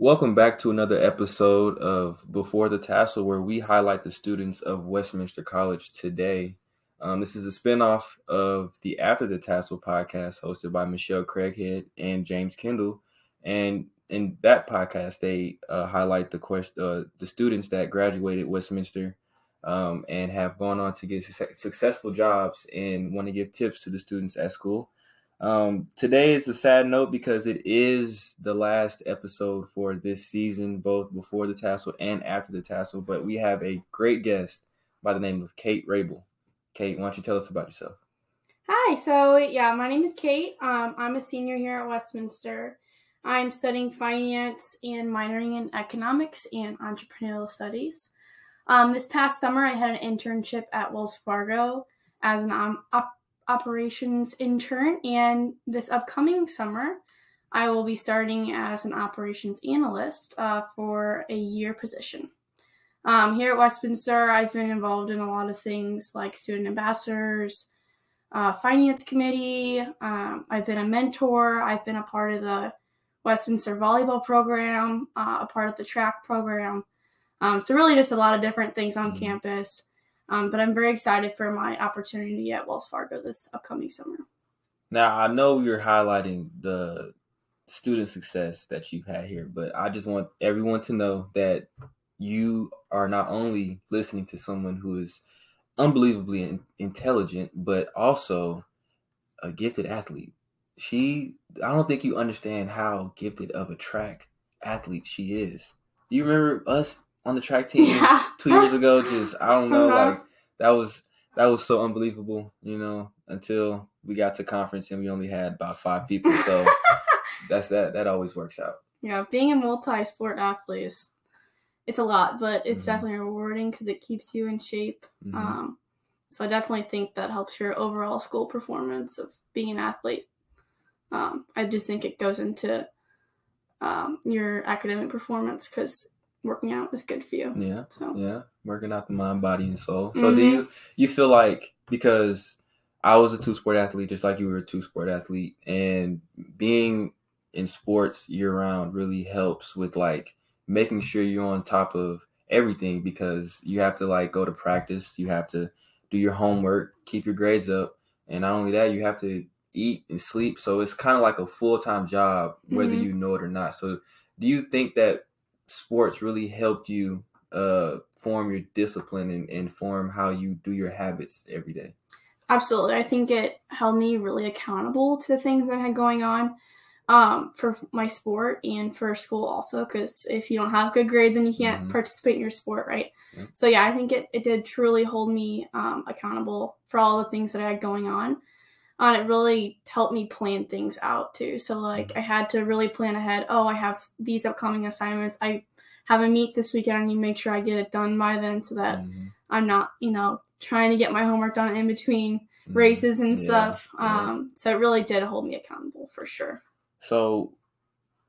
Welcome back to another episode of Before the Tassel, where we highlight the students of Westminster College today. This is a spinoff of the After the Tassel podcast hosted by Michelle Craighead and James Kendall. And in that podcast, they highlight the students that graduated Westminster and have gone on to get successful jobs and want to give tips to the students at school. Today is a sad note because it is the last episode for this season, both Before the Tassel and After the Tassel. But we have a great guest by the name of Kate Rable. Kate, why don't you tell us about yourself? Hi, my name is Kate. I'm a senior here at Westminster. I'm studying finance and minoring in economics and entrepreneurial studies. This past summer, I had an internship at Wells Fargo as an operations intern, and this upcoming summer I will be starting as an operations analyst for a year position. Here at Westminster, I've been involved in a lot of things like student ambassadors, finance committee. I've been a mentor. I've been a part of the Westminster Volleyball program, a part of the track program. So really just a lot of different things on campus. But I'm very excited for my opportunity at Wells Fargo this upcoming summer. Now, I know you're highlighting the student success that you've had here, but I just want everyone to know that you are not only listening to someone who is unbelievably intelligent, but also a gifted athlete. I don't think you understand how gifted of a track athlete she is. You remember us on the track team 2 years ago? I don't know, like that was so unbelievable, until we got to conference and we only had about 5 people. So that always works out. Yeah, being a multi-sport athlete it's a lot, but it's definitely rewarding because it keeps you in shape. So I definitely think that helps your overall school performance of being an athlete. I just think it goes into your academic performance because working out is good for you. Yeah, working out the mind, body, and soul. So do you feel like, because I was a 2-sport athlete, just like you were a 2-sport athlete, and being in sports year-round really helps with like making sure you're on top of everything, because you have to like go to practice, you have to do your homework, keep your grades up, and not only that, you have to eat and sleep. So it's kind of like a full-time job, whether you know it or not. So do you think that sports really helped you form your discipline and form how you do your habits every day? Absolutely. I think it held me really accountable to the things that I had going on for my sport and for school also, because if you don't have good grades, then you can't participate in your sport, right? Yeah. So yeah, I think it did truly hold me accountable for all the things that I had going on. It really helped me plan things out too. So like I had to really plan ahead. Oh, I have these upcoming assignments. I have a meet this weekend. I need to make sure I get it done by then so that I'm not, trying to get my homework done in between races and stuff. So it really did hold me accountable for sure. So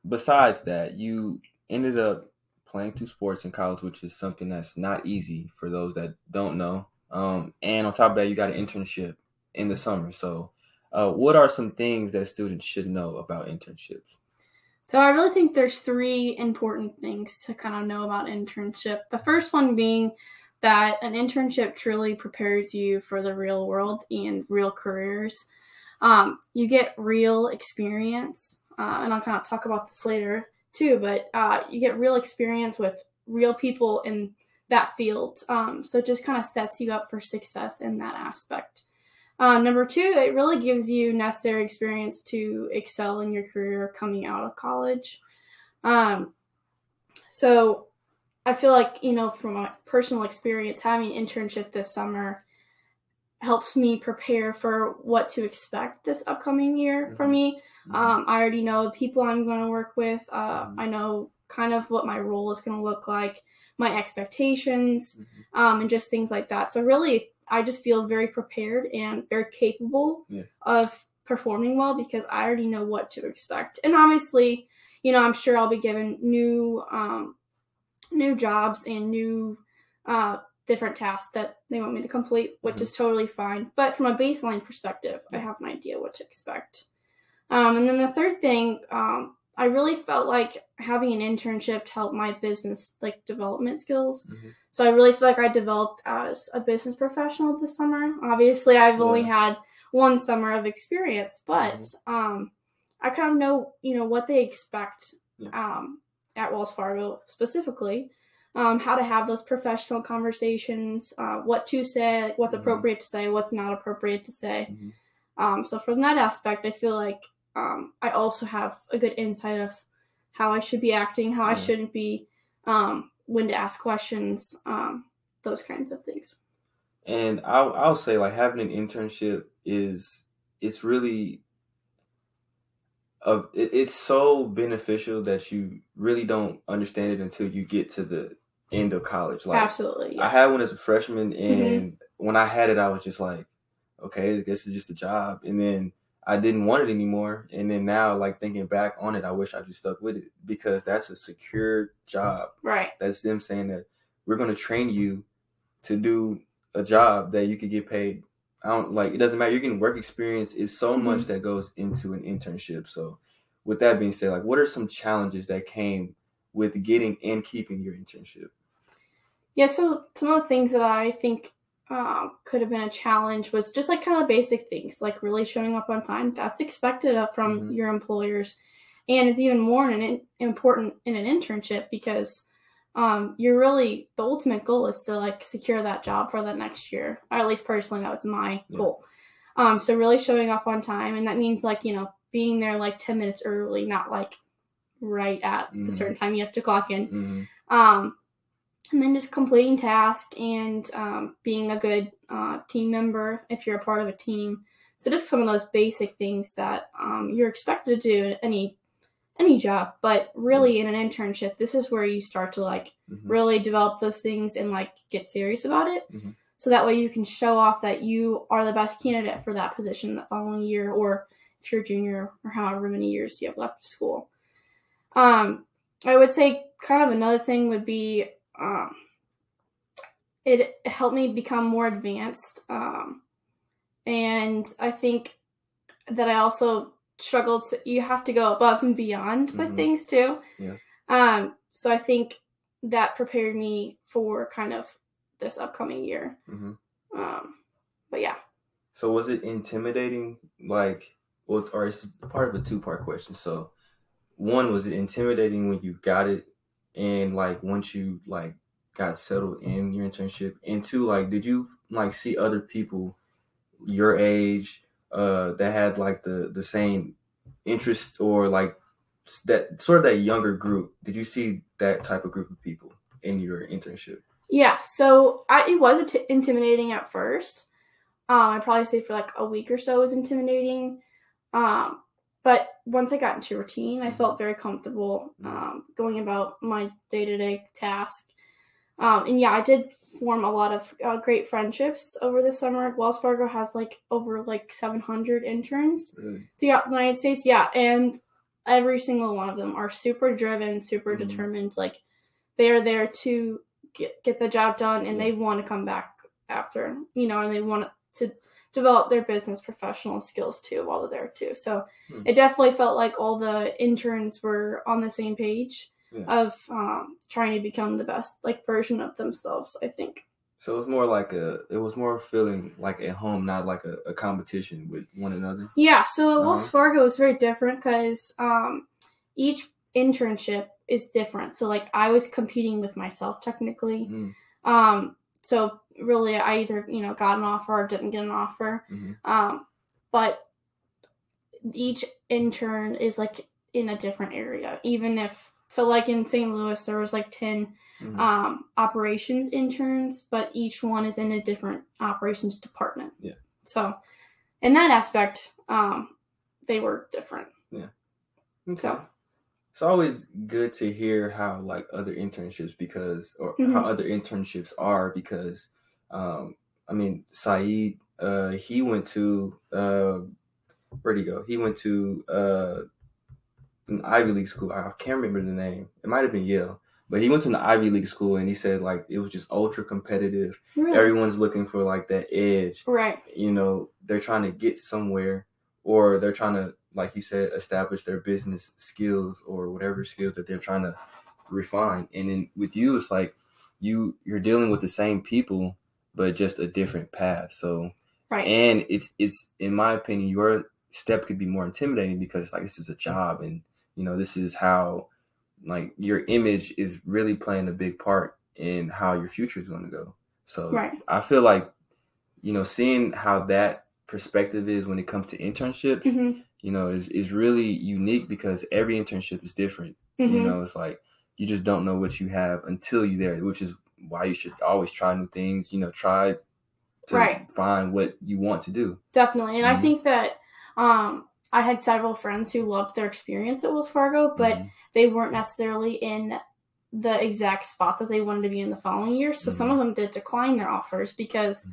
besides that, you ended up playing 2 sports in college, which is something that's not easy for those that don't know. And on top of that, you got an internship in the summer. So what are some things that students should know about internships? So I really think there's 3 important things to kind of know about internship. The first one being that an internship truly prepares you for the real world and real careers. You get real experience, and I'll kind of talk about this later too, but you get real experience with real people in that field. So it just kind of sets you up for success in that aspect. Number 2, it really gives you necessary experience to excel in your career coming out of college. So I feel like, from my personal experience, having an internship this summer helps me prepare for what to expect this upcoming year for me. I already know the people I'm going to work with. I know kind of what my role is going to look like, my expectations, and just things like that. So really, I just feel very prepared and very capable of performing well because I already know what to expect. And obviously, I'm sure I'll be given new jobs and new different tasks that they want me to complete, which is totally fine. But from a baseline perspective, I have an idea what to expect. And then the third thing I really felt like having an internship helped my business like development skills. Mm-hmm. So I really feel like I developed as a business professional this summer. Obviously, I've only had one summer of experience, but I kind of know, what they expect at Wells Fargo specifically, how to have those professional conversations, what to say, like what's appropriate to say, what's not appropriate to say. So from that aspect, I feel like I also have a good insight of how I should be acting, how I shouldn't be, when to ask questions, those kinds of things. And I'll say, like, having an internship it's really it's so beneficial that you really don't understand it until you get to the end of college. Like, absolutely, yeah. I had one as a freshman, and when I had it, I was just like, okay, I guess it's just a job. And then I didn't want it anymore. And then now, like, thinking back on it, I wish I just stuck with it, because that's a secure job. Right. That's them saying that we're going to train you to do a job that you could get paid. It doesn't matter. You're getting work experience. It's so much that goes into an internship. So with that being said, like, what are some challenges that came with getting and keeping your internship? Yeah, so some of the things that I think could have been a challenge was just like kind of basic things, like really showing up on time. That's expected from your employers. And it's even more important in an internship, because you're really, the ultimate goal is to like secure that job for the next year. Or at least personally, that was my goal. So really showing up on time, and that means like, being there like 10 minutes early, not like right at a certain time you have to clock in. And then just completing tasks and being a good team member if you're a part of a team. So just some of those basic things that you're expected to do in any job, but really in an internship, this is where you start to like really develop those things and like get serious about it. So that way you can show off that you are the best candidate for that position the following year, or if you're a junior, or however many years you have left of school. I would say kind of another thing would be it helped me become more advanced. And I think that I also you have to go above and beyond with things too. Yeah. So I think that prepared me for kind of this upcoming year. But yeah. So was it intimidating? Like, or it's part of a two-part question. So one, was it intimidating when you got it, and like once you like got settled in your internship? And two, like, did you like see other people your age that had like the same interests, or like that sort of that younger group? Did you see that type of group of people in your internship? Yeah, so it was intimidating at first. I'd probably say for like a week or so it was intimidating. But once I got into routine, I felt very comfortable going about my day-to-day task. And yeah, I did form a lot of great friendships over the summer. Wells Fargo has like over like 700 interns throughout the United States. Yeah, and every single one of them are super driven, super determined. Like, they are there to get the job done, and they want to come back after, and they want to develop their business professional skills too while they're there too. So it definitely felt like all the interns were on the same page of trying to become the best like version of themselves, I think. So it was more feeling like at home, not like a competition with one another. Yeah, so at Wells Fargo is very different because each internship is different. So like I was competing with myself technically. So really I either, got an offer or didn't get an offer. But each intern is like in a different area. So like in St. Louis, there was like 10 operations interns, but each one is in a different operations department. Yeah. So in that aspect, they were different. Yeah. Okay. So it's always good to hear how like other internships how other internships are, because I mean, Saeed, he went to where'd he go? He went to an Ivy League school. I can't remember the name. It might have been Yale, but he went to an Ivy League school, and he said like it was just ultra competitive. Really? Everyone's looking for like that edge. Right. They're trying to get somewhere, or they're trying to like you said, establish their business skills or whatever skills that they're trying to refine. And then with you, it's like you're dealing with the same people, but just a different path. So, Right. And it's in my opinion, your step could be more intimidating because it's like this is a job, and this is how like your image is really playing a big part in how your future is going to go. So Right. I feel like seeing how that perspective is when it comes to internships, is really unique because every internship is different. It's like you just don't know what you have until you're there, which is why you should always try new things. Try to find what you want to do. Definitely. And I think that I had several friends who loved their experience at Wells Fargo, but they weren't necessarily in the exact spot that they wanted to be in the following year. So some of them did decline their offers because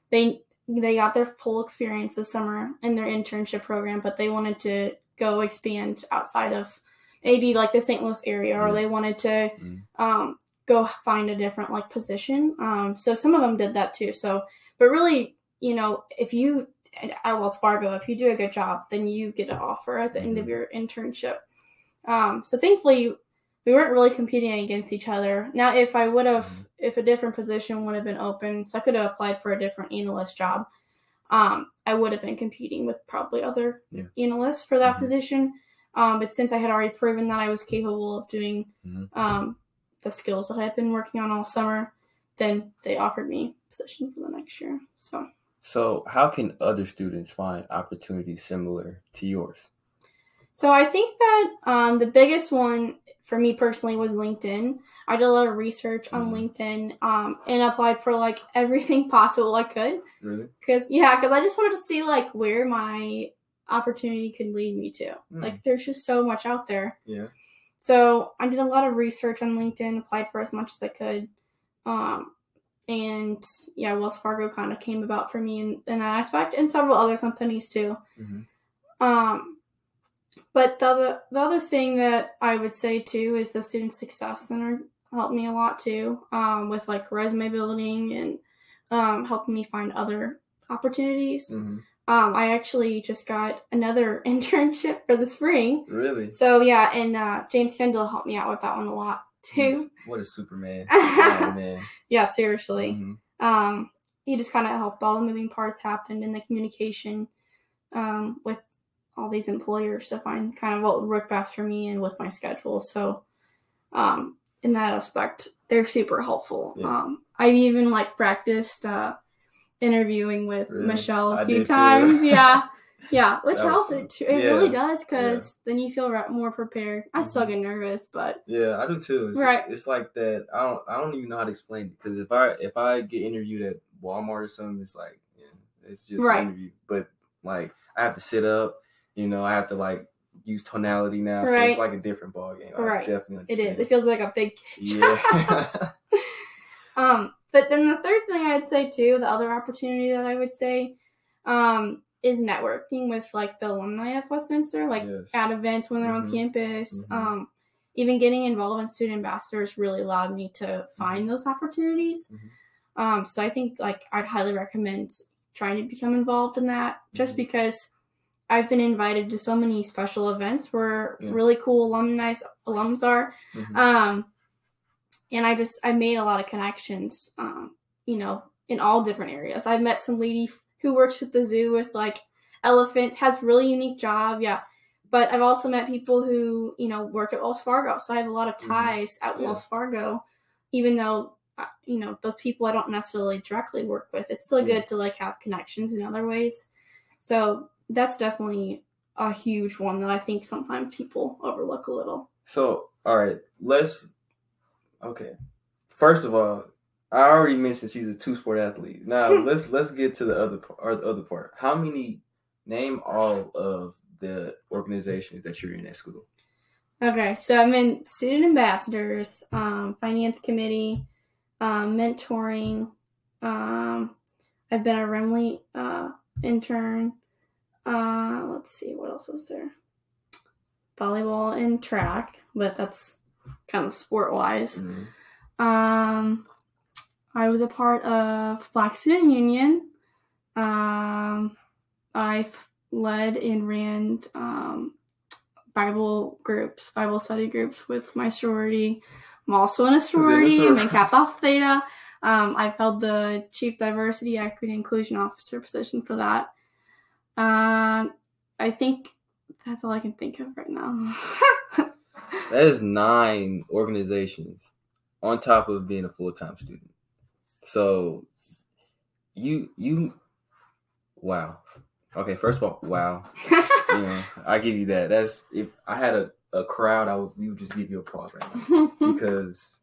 they got their full experience this summer in their internship program, but they wanted to go expand outside of maybe like the St. Louis area, or they wanted to go find a different like position. So some of them did that too. So, but really, if you at Wells Fargo, if you do a good job, then you get an offer at the end of your internship. So thankfully, we weren't really competing against each other. Now, if a different position would have been open, so I could have applied for a different analyst job, I would have been competing with probably other analysts for that position. But since I had already proven that I was capable of doing the skills that I had been working on all summer, then they offered me a position for the next year. So how can other students find opportunities similar to yours? So I think that the biggest one for me personally was LinkedIn. I did a lot of research on LinkedIn and applied for like everything possible I could. Really? Because I just wanted to see like where my opportunity could lead me to. Like there's just so much out there. Yeah. So I did a lot of research on LinkedIn, applied for as much as I could. And Wells Fargo kind of came about for me in that aspect, and several other companies too. But the other thing that I would say too is the Student Success Center helped me a lot too, with like resume building and helping me find other opportunities. I actually just got another internship for the spring. Really? So and James Kendall helped me out with that one a lot too. What a Superman. Oh, man. Yeah, seriously. He just kind of helped all the moving parts happen in the communication with all these employers to find kind of what would work best for me and with my schedule. So in that aspect, they're super helpful. Yeah. I've even like practiced interviewing with Michelle a few times. Yeah, which helps it too. It really does, because then you feel more prepared. I still get nervous, but I do too. It's like that. I don't even know how to explain it, because if I get interviewed at Walmart or something, it's like it's just an interview. But like I have to sit up, I have to like use tonality now, so it's like a different ball game. Right, definitely. It is. It feels like a big yeah. But then the third thing I'd say too, the other opportunity that I would say, is networking with like the alumni of Westminster, like at events when they're on campus. Even getting involved in student ambassadors really allowed me to find those opportunities. So I think like I'd highly recommend trying to become involved in that, just because I've been invited to so many special events where really cool alums are. And I made a lot of connections, in all different areas. I've met some lady who works at the zoo with like elephants, has really unique job. But I've also met people who, work at Wells Fargo. So I have a lot of ties at Wells Fargo, even though, those people I don't necessarily directly work with. It's still good to like have connections in other ways. So that's definitely a huge one that I think sometimes people overlook a little. So, all right, okay. First of all, I already mentioned she's a two-sport athlete. Now let's get to the other part. Name all of the organizations that you're in at school. Okay, so I'm in student ambassadors, finance committee, mentoring. I've been a Remley intern. Let's see, what else is there? Volleyball and track, but that's kind of sport-wise. I was a part of Black Student Union. I've led and ran Bible study groups with my sorority. I'm also in a sorority. I'm in Kappa Theta. I've held the Chief Diversity, Equity, and Inclusion Officer position for that. I think that's all I can think of right now. That is 9 organizations on top of being a full-time student. So you wow. Okay, first of all, wow. I give you that. That's, if I had a crowd, we would just give you applause right now. Because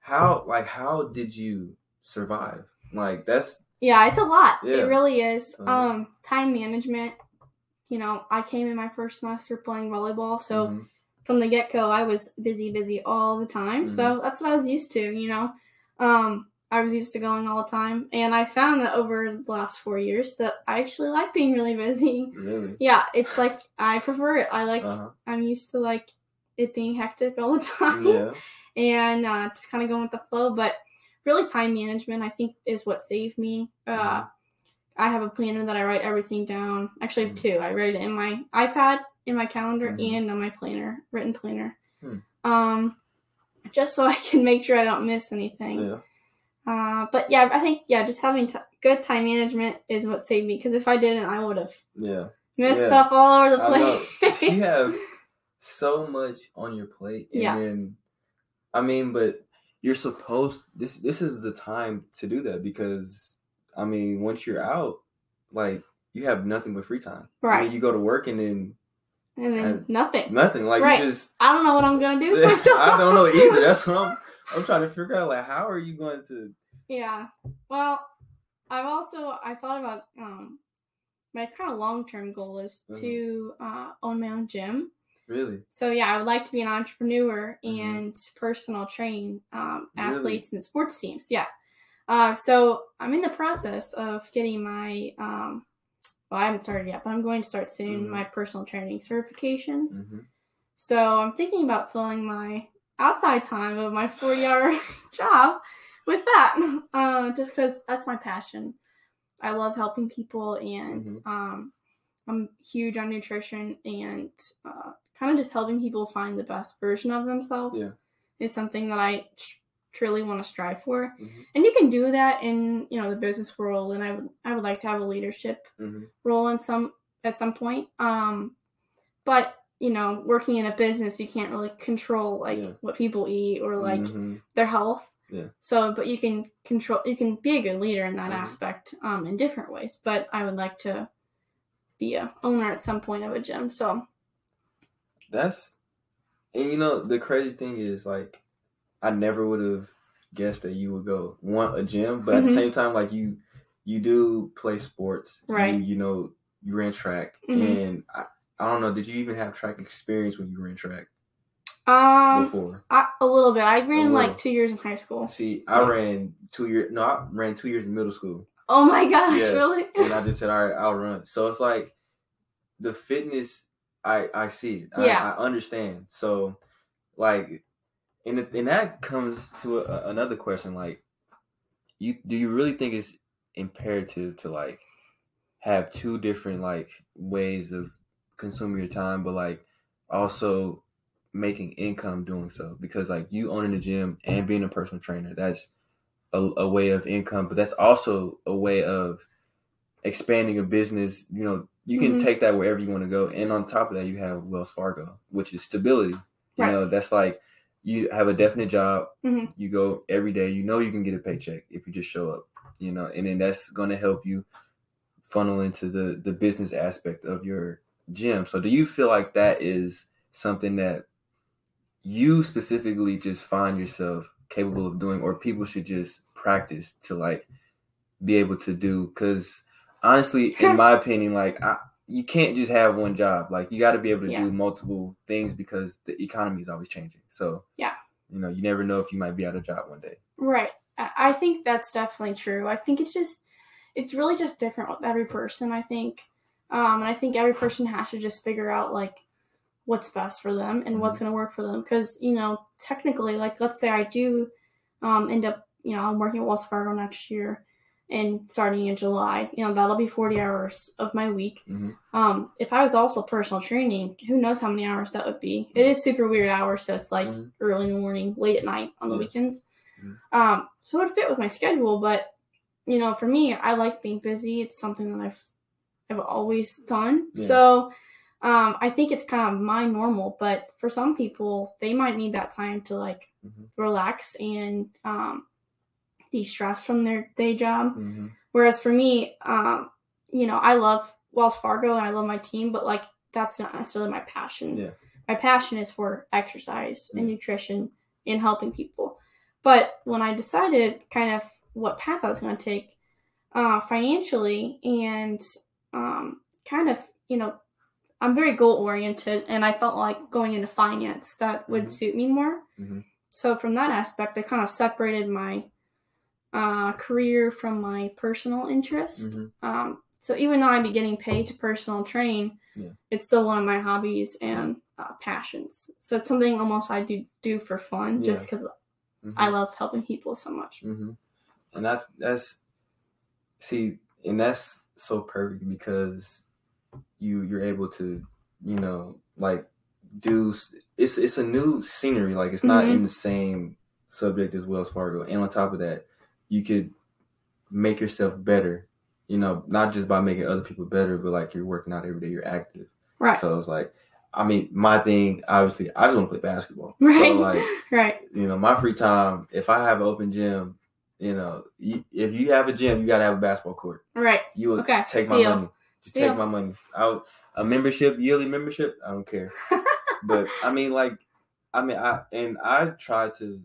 how did you survive? Like, that's... Yeah, it's a lot. Yeah. It really is. Time management. I came in my first semester playing volleyball, so from the get-go, I was busy all the time. So that's what I was used to, I was used to going all the time, and I found that over the last 4 years that I actually like being really busy. Really? Yeah, it's like, I prefer it. I'm used to, like, it being hectic all the time. Yeah. And just kind of going with the flow, but really time management, I think, is what saved me. I have a planner that I write everything down. Actually, I have 2. I write it in my iPad, in my calendar, and on my planner, written planner. Just so I can make sure I don't miss anything. Yeah. But yeah, I think, just having good time management is what saved me, because if I didn't, I would have missed stuff all over the place. You have so much on your plate. And then, but you're supposed, this is the time to do that, because, once you're out, like, you have nothing but free time. Right. You go to work and then nothing. Like, right. You just... I don't know what I'm going to do with myself. I don't know either. That's what I'm trying to figure out, like, how are you going to... Yeah. Well, I thought about, my kind of long-term goal is to own my own gym. Really? So, yeah, I would like to be an entrepreneur and personal train athletes and sports teams. Yeah. So I'm in the process of getting my, I haven't started yet, but I'm going to start soon, my personal training certifications. So I'm thinking about filling my outside time of my 40-hour job with that, just because that's my passion. I love helping people, and I'm huge on nutrition, and kind of just helping people find the best version of themselves is something that I truly want to strive for. And you can do that in the business world, and I would like to have a leadership role at some point. But working in a business, you can't really control what people eat or their health. Yeah. So, but you can be a good leader in that aspect in different ways. But I would like to be a owner at some point of a gym. So that's, and the crazy thing is, like, I never would have guessed that you would want a gym, but at the same time, like, you do play sports, right? You ran track, and I don't know. Did you even have track experience when you ran track? Before? A little bit. I ran like 2 years in high school. See, I ran 2 years. No, I ran 2 years in middle school. Oh my gosh, yes. Really? And I just said, all right, I'll run. So it's like the fitness, I see it. Yeah. I understand. So, like, and that comes to another question. Like, do you really think it's imperative to, like, have 2 different, like, ways of consuming your time, but, like, also making income doing so? Because, like, you owning a gym and being a personal trainer, that's a way of income, but that's also a way of expanding a business. You can take that wherever you want to go. And on top of that, you have Wells Fargo, which is stability. That's like, you have a definite job. You go every day, you can get a paycheck if you just show up, and then that's going to help you funnel into the business aspect of your gym. So do you feel like that is something that you specifically just find yourself capable of doing, or people should just practice to, like, be able to do? Because honestly, in my opinion, like, you can't just have one job. Like, you got to be able to do multiple things, because the economy is always changing. So you never know if you might be out of job one day. Right. I think that's definitely true. I think it's really just different with every person, I think. And I think every person has to just figure out, like, what's best for them and what's going to work for them. Because, technically, like, let's say I do end up, I'm working at Wells Fargo next year. and starting in July, that'll be 40 hours of my week. Mm-hmm. If I was also personal training, who knows how many hours that would be. It is super weird hours, so it's like early in the morning, late at night on the weekends. Mm-hmm. So it would fit with my schedule, but, for me, I like being busy. It's something that I've always done. Yeah. So I think it's kind of my normal, but for some people, they might need that time to, like, relax and de-stress from their day job. Mm-hmm. Whereas for me, I love Wells Fargo and I love my team, but like that's not necessarily my passion. Yeah. My passion is for exercise and nutrition and helping people. But when I decided kind of what path I was going to take financially and kind of, I'm very goal oriented, and I felt like going into finance that would suit me more. Mm-hmm. So from that aspect, I kind of separated my career from my personal interest. Mm-hmm. So even though I'd be getting paid to personal train, it's still one of my hobbies and passions. So it's something almost I do for fun, just because I love helping people so much. Mm-hmm. And that's so perfect because you're able to, like do it's a new scenery. Like it's not in the same subject as Wells Fargo, and on top of that, you could make yourself better, not just by making other people better, but like you're working out every day, you're active. Right. So it's like, my thing, obviously, I just want to play basketball. Right. So like, right. My free time, if I have an open gym, if you have a gym, you got to have a basketball court. Right. You will take my money. Just take my money. A yearly membership, I don't care. But I tried to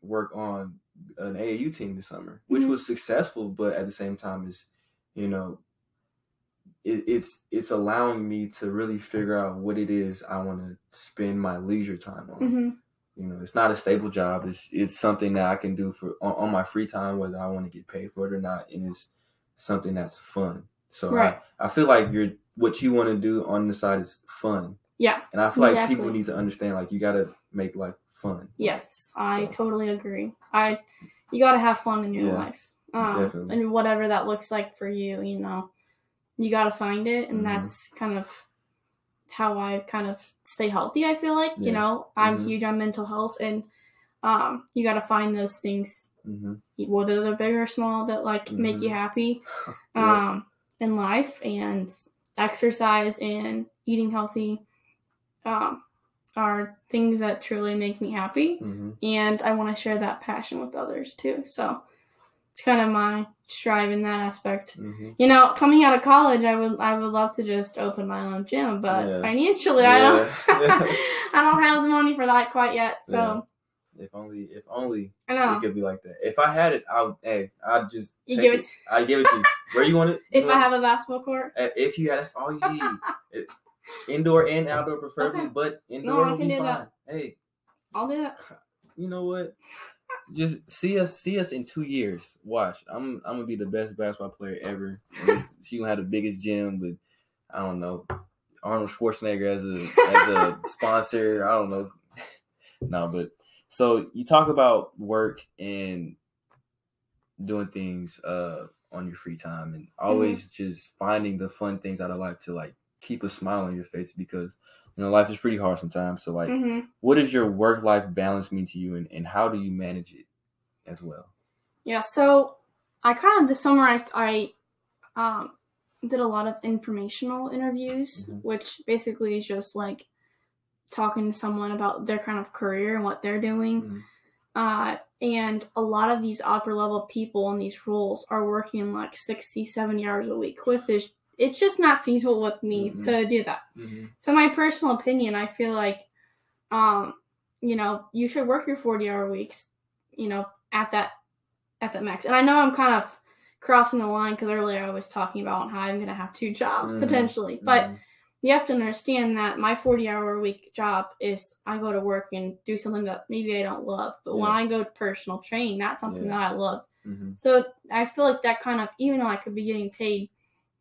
work on an AAU team this summer, which was successful, but at the same time, it's allowing me to really figure out what it is I want to spend my leisure time on. Mm-hmm. It's not a stable job. It's something that I can do on my free time, whether I want to get paid for it or not, and it's something that's fun. So I feel like what you want to do on the side is fun. Yeah, and I feel like people need to understand, like, you got to make life fun. Yes, I totally agree. You got to have fun in your life, definitely. And whatever that looks like for you, you got to find it, and that's kind of how I kind of stay healthy. I feel like, I'm huge on mental health, and you got to find those things, whether they're big or small, that like make you happy in life, and exercise and eating healthy are things that truly make me happy, and I want to share that passion with others too. So it's kind of my strive in that aspect. Coming out of college, I would love to just open my own gym, but financially, I don't have the money for that quite yet. So if only it could be like that. If I had it, I'd just I'd give it to you. Where you want it? If I have a basketball court? If you had, that's all you need. Indoor and outdoor preferably, but indoor will be fine. That. Hey, I'll do that. You know what? Just see us in 2 years. Watch, I'm gonna be the best basketball player ever. She gonna have the biggest gym with, I don't know, Arnold Schwarzenegger as a sponsor. I don't know. No, but so you talk about work and doing things on your free time, and always just finding the fun things out of life to like keep a smile on your face, because life is pretty hard sometimes. So like, what does your work-life balance mean to you, and how do you manage it as well? Yeah, so I kind of, this summer, I did a lot of informational interviews, which basically is just like talking to someone about their kind of career and what they're doing. And a lot of these upper level people in these roles are working like 60, 70 hours a week, it's just not feasible with me to do that. So my personal opinion, I feel like, you should work your 40-hour weeks, at that max. And I know I'm kind of crossing the line, because earlier I was talking about how I'm going to have 2 jobs potentially, but you have to understand that my 40-hour week job is I go to work and do something that maybe I don't love, but when I go to personal training, that's something that I love. So I feel like that kind of, even though I could be getting paid,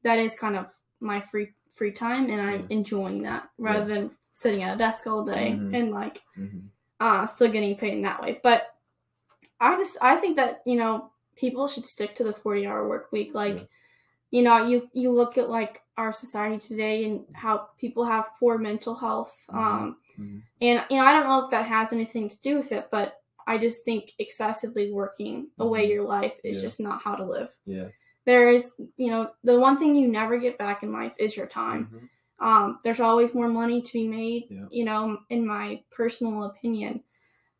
that is kind of my free time, and I'm enjoying that rather than sitting at a desk all day and like still getting paid in that way. But I think that people should stick to the 40-hour work week. Like, Yeah. you look at, like, our society today and how people have poor mental health. And, I don't know if that has anything to do with it, but I just think excessively working away your life is just not how to live. Yeah. There is, the one thing you never get back in life is your time. There's always more money to be made, in my personal opinion.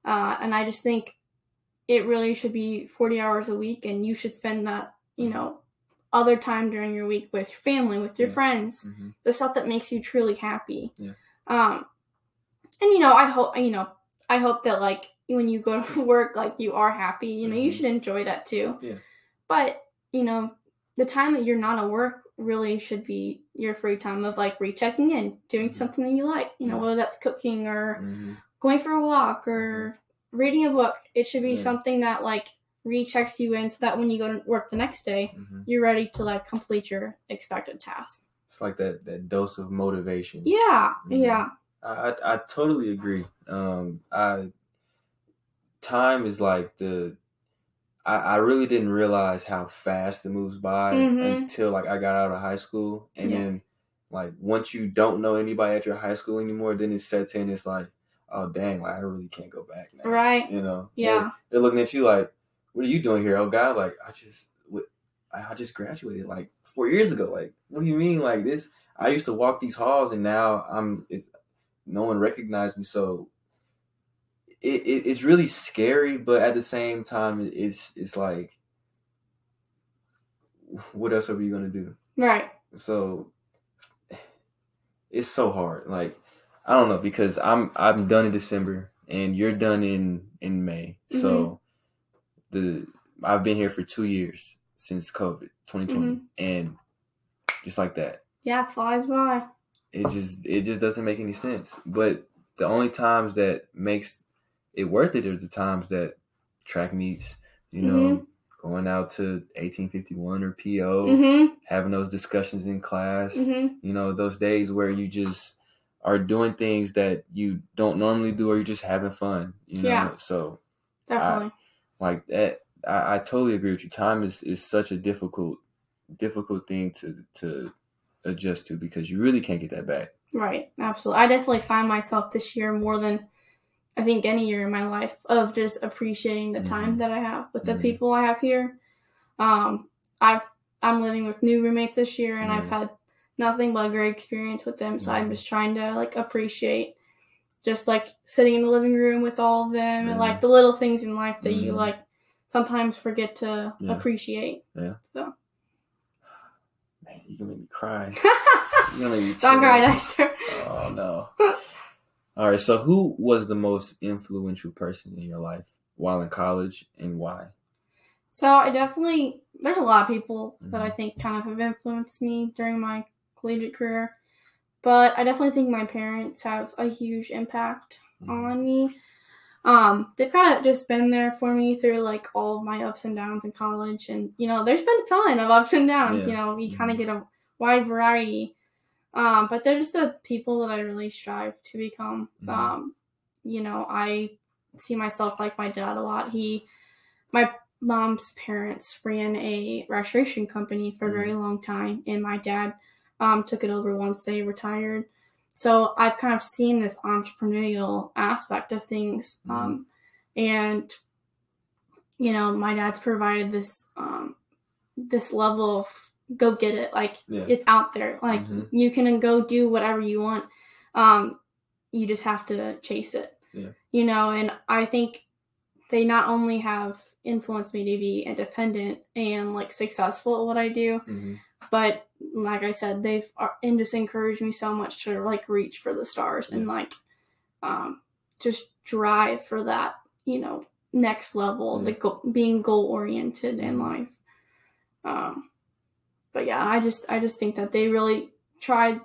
And I just think it really should be 40 hours a week, and you should spend that, other time during your week with your family, with your friends, the stuff that makes you truly happy. Yeah. And, I hope that, like, when you go to work, like, you are happy, you should enjoy that too. Yeah. But, the time that you're not at work really should be your free time of, like, rechecking in, doing something that you like, whether that's cooking or going for a walk or reading a book. It should be something that, like, rechecks you in so that when you go to work the next day, you're ready to, like, complete your expected task. It's like that dose of motivation. Yeah. Yeah. I totally agree. Time is like I really didn't realize how fast it moves by until, like, I got out of high school. And then, like, once you don't know anybody at your high school anymore, then it sets in. It's like, oh, dang, like, I really can't go back now. Right. Yeah. They're looking at you like, what are you doing here? Oh, God, like, I just graduated, like, 4 years ago. Like, what do you mean? Like, this, I used to walk these halls, and now no one recognized me. So it's really scary, but at the same time, it's like, what else are we gonna do? Right. So it's so hard. Like, I don't know, because I'm done in December and you're done in May. So I've been here for 2 years since COVID 2020, and just like that. Yeah, flies by. It just doesn't make any sense. But the only times that makes it worth it are the times that track meets, going out to 1851 or PO, having those discussions in class, those days where you just are doing things that you don't normally do, or you're just having fun, Yeah. So definitely. I totally agree with you. Time is such a difficult thing to adjust to, because you really can't get that back. Right. Absolutely. I definitely find myself this year more than I think any year in my life of just appreciating the time that I have with the people I have here. I'm living with new roommates this year, and I've had nothing but a great experience with them. So I'm just trying to, like, appreciate just, like, sitting in the living room with all of them and, like, the little things in life that you, like, sometimes forget to appreciate. Yeah. So. Man, you're gonna make me cry. You're gonna make me Don't cry, Dexter. Oh no. All right, so who was the most influential person in your life while in college, and why? So there's a lot of people that I think kind of have influenced me during my collegiate career, but I definitely think my parents have a huge impact on me. They've kind of just been there for me through, like, all of my ups and downs in college, and, there's been a ton of ups and downs, you kind of get a wide variety. But they're just the people that I really strive to become. I see myself like my dad a lot. My mom's parents ran a restoration company for a very long time, and my dad took it over once they retired. So I've kind of seen this entrepreneurial aspect of things. And, my dad's provided this level of go get it. Like, it's out there. Like, you can go do whatever you want. You just have to chase it. Yeah. And I think they not only have influenced me to be independent and, like, successful at what I do, but, like I said, they've just encouraged me so much to, like, reach for the stars and, like, just drive for that, next level, being goal-oriented in life. But yeah, I just think that they really tried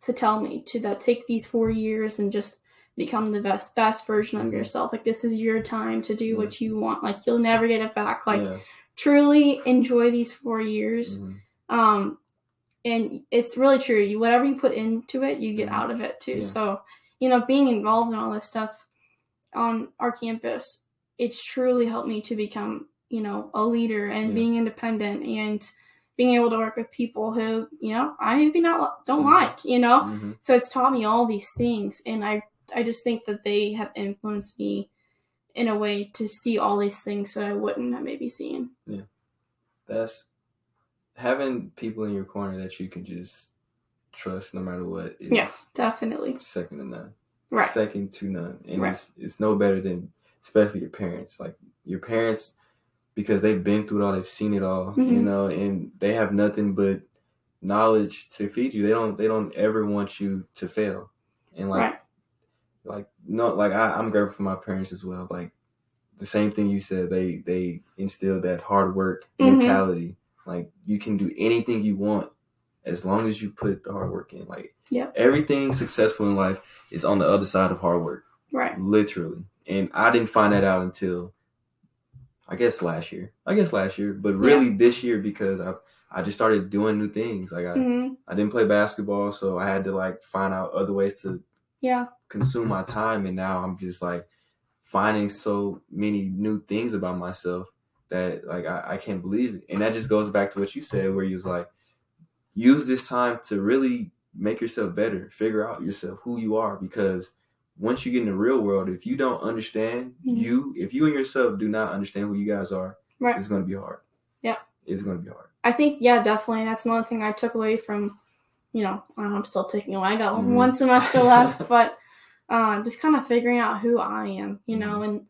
to tell me to take these 4 years and just become the best version of yourself. Like, this is your time to do what you want. Like, you'll never get it back. Like, truly enjoy these 4 years. And it's really true. Whatever you put into it, you get out of it too. So, being involved in all this stuff on our campus, it's truly helped me to become a leader and Yeah. being independent and being able to work with people who, I maybe don't like, Mm-hmm. So it's taught me all these things. And I just think that they have influenced me in a way to see all these things that I wouldn't have maybe seen. Yeah. That's having people in your corner that you can just trust no matter what is definitely second to none. Right. Second to none. And Right. it's no better than, especially your parents. Like your parents, because they've been through it all, they've seen it all, Mm-hmm. And they have nothing but knowledge to feed you. They don't ever want you to fail. And I'm grateful for my parents as well. Like the same thing you said, they instilled that hard work mentality. Like you can do anything you want as long as you put the hard work in. Like everything successful in life is on the other side of hard work. Right. Literally. And I didn't find that out until I guess last year, but really this year, because I just started doing new things. Like I didn't play basketball, so I had to like find out other ways to consume my time. And now I'm just like finding so many new things about myself that like I can't believe it. And that just goes back to what you said, where you was like, use this time to really make yourself better, figure out yourself, who you are, because once you get in the real world, if you don't understand if you and yourself do not understand who you guys are, it's going to be hard. Yeah. It's going to be hard. I think, definitely. That's another thing I took away from, I'm still taking away. I got one semester left, but just kind of figuring out who I am, and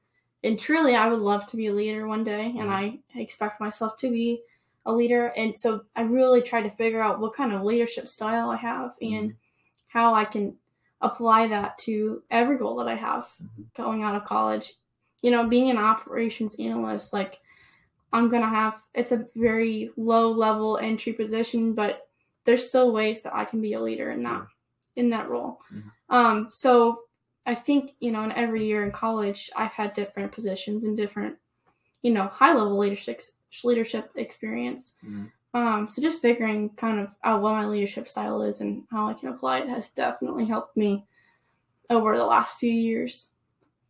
truly I would love to be a leader one day, and I expect myself to be a leader. And so I really try to figure out what kind of leadership style I have and how I can apply that to every goal that I have going out of college. Being an operations analyst, like it's a very low level entry position, but there's still ways that I can be a leader in that role. So I think, in every year in college, I've had different positions and different, high level leadership experience. So just figuring kind of out what my leadership style is and how I can apply it has definitely helped me over the last few years.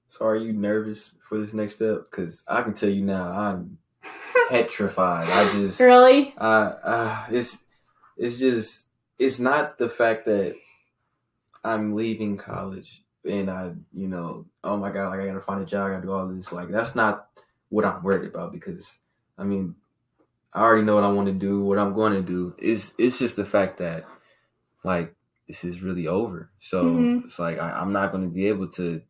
So are you nervous for this next step? Because I can tell you now, I'm petrified. I just really. It's not the fact that I'm leaving college and oh my God, like I gotta find a job, I gotta do all this. Like that's not what I'm worried about, because I mean, I already know what I want to do, what I'm going to do. It's just the fact that like this is really over. So it's like I'm not going to be able to,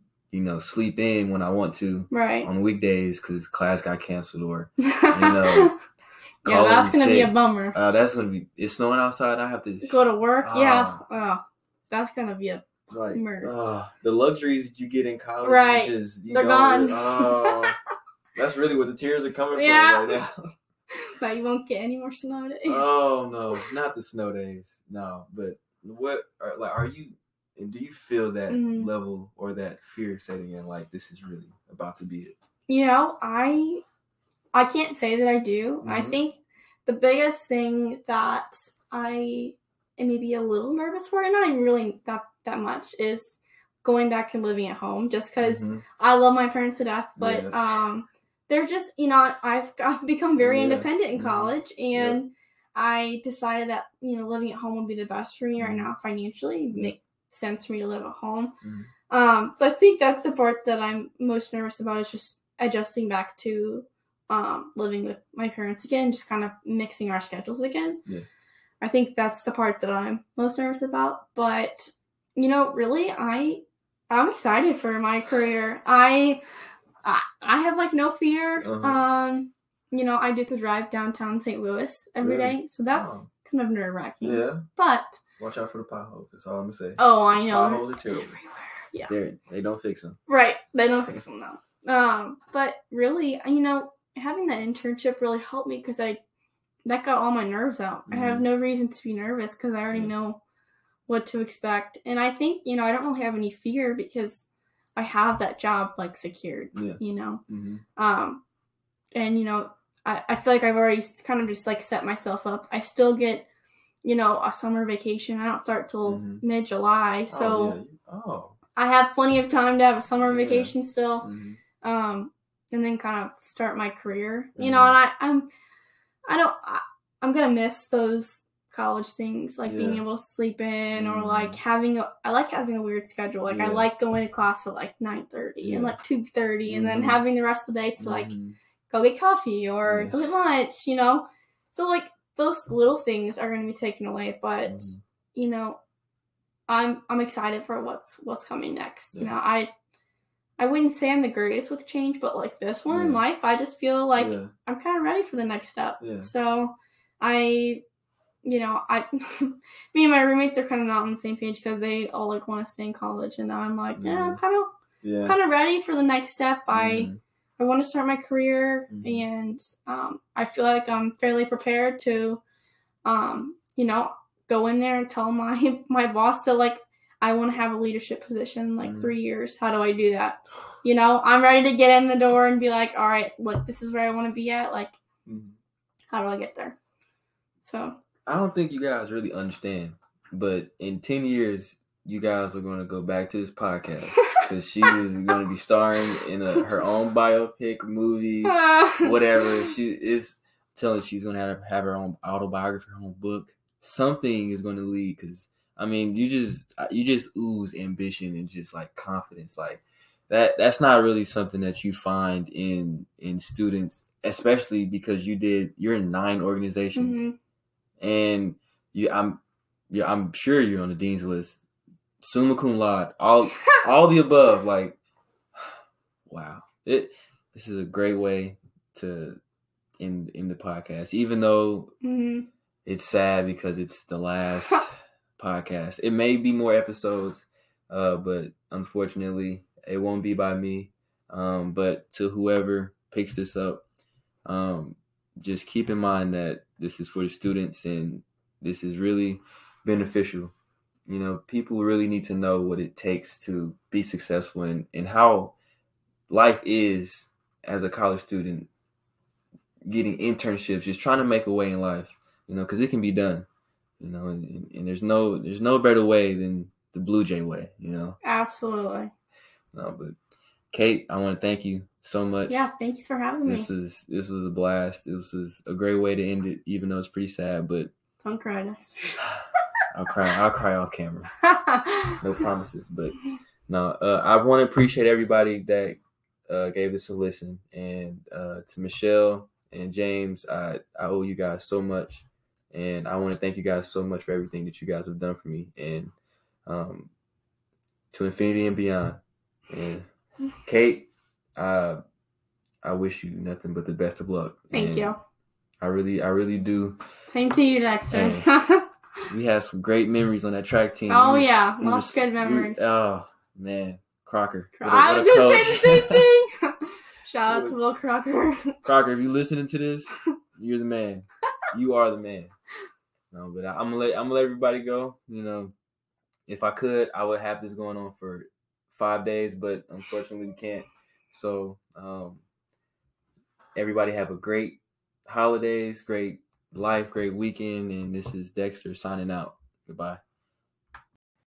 sleep in when I want to on weekdays because class got canceled or, yeah, that's going to be a bummer. That's going to be, it's snowing outside. I have to go to work. That's going to be a murder. The luxuries that you get in college, they're gone. That's really what the tears are coming from right now. But you won't get any more snow days. Oh no, not the snow days. No, but do you feel that level or that fear setting in, like this is really about to be it? I can't say that I do. I think the biggest thing that I am maybe a little nervous for, and not even really that much, is going back and living at home, just because I love my parents to death, but they're just, I've become very independent in college, and I decided that, living at home would be the best for me right now financially. It makes sense for me to live at home. So I think that's the part that I'm most nervous about, is just adjusting back to living with my parents again, just kind of mixing our schedules again. Yeah. I think that's the part that I'm most nervous about. But, really, I'm excited for my career. I have like no fear. I get to drive downtown St. Louis every day, so that's kind of nerve-wracking. Yeah. But watch out for the potholes. That's all I'm gonna say. Oh, I know. Potholes are terrible. Everywhere. Yeah. They don't fix them. Right. They don't fix them though. But really, having that internship really helped me, because that got all my nerves out. I have no reason to be nervous because I already know what to expect. And I think, I don't really have any fear because I have that job like secured, and, I feel like I've already kind of just like set myself up. I still get, a summer vacation. I don't start till mid-July. So I have plenty of time to have a summer vacation still. then kind of start my career. Mm-hmm. You know, and I'm gonna miss those college things, like being able to sleep in, or like I like having a weird schedule. Like I like going to class at like 9:30 and like 2:30, and then having the rest of the day to like go get coffee or go get lunch, you know. So like those little things are gonna be taken away, but you know, I'm excited for what's coming next. You know, I wouldn't say I'm the greatest with change, but like this one in life, I just feel like I'm kind of ready for the next step. So me and my roommates are kind of not on the same page because they all like want to stay in college, and now I'm like, I'm kind of ready for the next step. I want to start my career, and I feel like I'm fairly prepared to, go in there and tell my boss that like I want to have a leadership position in like 3 years. How do I do that? You know, I'm ready to get in the door and be like, all right, look, this is where I want to be at. Like, how do I get there? So I don't think you guys really understand, but in 10 years, you guys are going to go back to this podcast because she is going to be starring in her own biopic, movie, whatever. She is telling she's going to have her own autobiography, her own book. Something is going to lead, because I mean, you just ooze ambition and just like confidence, like that's not really something that you find in students, especially because you're in 9 organizations, and I'm sure you're on the dean's list, summa cum laude, all the above. Like, wow, this is a great way to end the podcast, even though it's sad because it's the last podcast. It may be more episodes, but unfortunately it won't be by me. But to whoever picks this up, just keep in mind that this is for the students and this is really beneficial. You know, people really need to know what it takes to be successful and how life is as a college student, getting internships, just trying to make a way in life, you know, because it can be done. You know, and there's no better way than the Blue Jay way, you know. Absolutely. No, but Kate, I want to thank you so much. Yeah, thanks for having me. This was a blast. This was a great way to end it, even though it's pretty sad. But don't cry next. I'll cry off camera. No promises, but no. I want to appreciate everybody that gave this a listen, and to Michelle and James, I owe you guys so much. And I want to thank you guys so much for everything that you guys have done for me, and to infinity and beyond. And Kate, I wish you nothing but the best of luck. Thank you. I really do. Same to you, Dexter. We had some great memories on that track team. Oh, yeah. Lots of good memories. Oh, man. Crocker. I was going to say the same thing. Shout out to Will Crocker. Crocker, if you're listening to this, you're the man. You are the man. No, but I'm gonna let everybody go. You know, if I could, I would have this going on for 5 days, but unfortunately we can't. So everybody have a great holidays, great life, great weekend, and this is Dexter signing out. Goodbye.